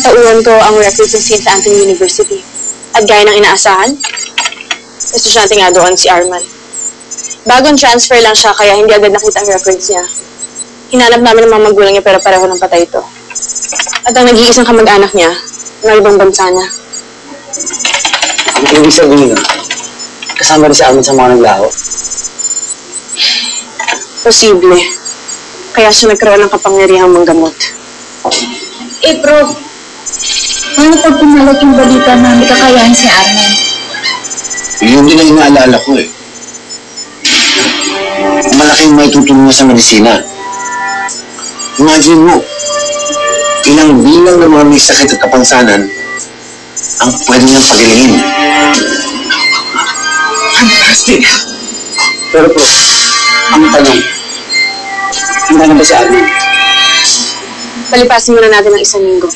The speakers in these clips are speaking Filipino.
tauhan ko ang records ng St. Anthony University. At gaya ng inaasahan, estudyante nga doon si Arman. Bagong transfer lang siya kaya hindi agad nakita ang records niya. Hinanap namin ng mga magulang niya pero pareho ng patay ito. At ang nag-iisang kamag-anak niya, ng ibang bansa na. Ang ibig sabihin na, kasama rin si Arman sa mga naglaho? Posible. Kaya siya nagkaroon ng kapangyarihang manggamot. Prof, paano pag pumalat yung balita na may kakayahan si Arman? Yun din ang inaalala ko eh. Malaking may tutulong sa medisina. Imagine mo, ilang bilang ng mga may sakit at kapansanan ang pwede niyang pagalingin. Fantastic! Pero Prof, ang tanong, handa na ba si Arman? Palipasin muna natin ng 1 linggo.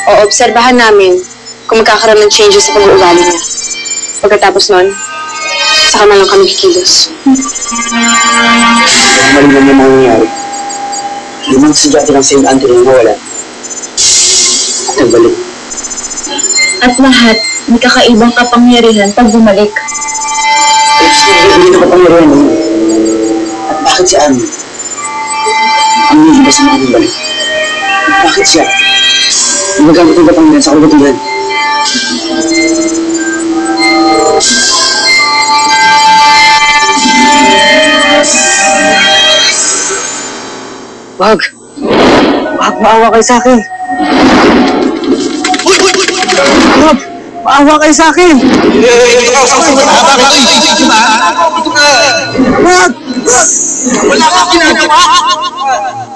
O obserbahan namin kung magkakaroon ng changes sa pag-uugali niya. Pagkatapos nun, saka na lang kami kikilos. Mali lang yung mangyayari. 5 estudyante ng St. Anthony ang mawala. At nagbalik. At lahat, may kakaibang kapangyarihan pag bumalik. Hindi na kapangyarihan mo. At bakit si Arman? Ang hindi sa mga bumalik. At bakit siya? Gumagamit ng kapangyarihan sa kabutihan. Wag! Wag, maawa kayo sa akin! Wag! Maawa kayo sa akin! Wag! Wala ka ginagawa!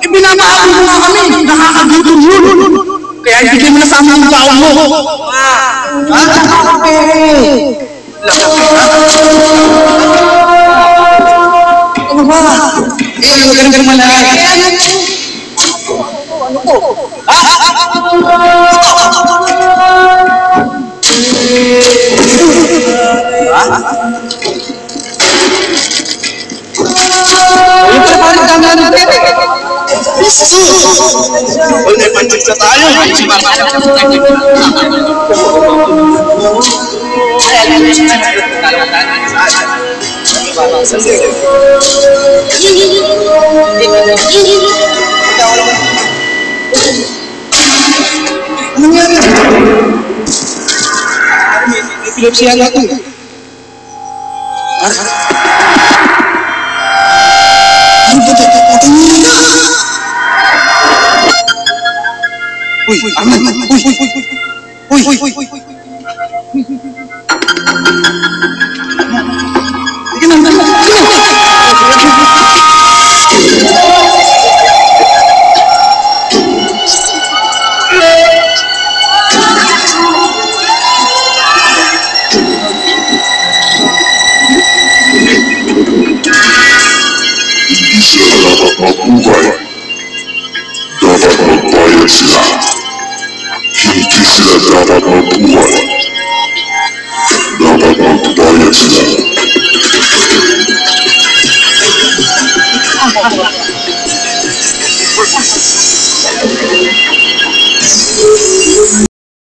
Ibinamahal mo na kami! Nakakagutom yun! Kaya hindi mo nasama ang baon mo! Ano ba? Huwag ka nang malaki! Ano po? Ayun pala parang nagdamlaan ng pere. Huwag na ipansin sa tayo. Ano nangyari? May epilepsya nga ito. Ano ba ito? Patangin na! Uy! Arman! Uy! Uy! Uy! Uy! Uy! Uy!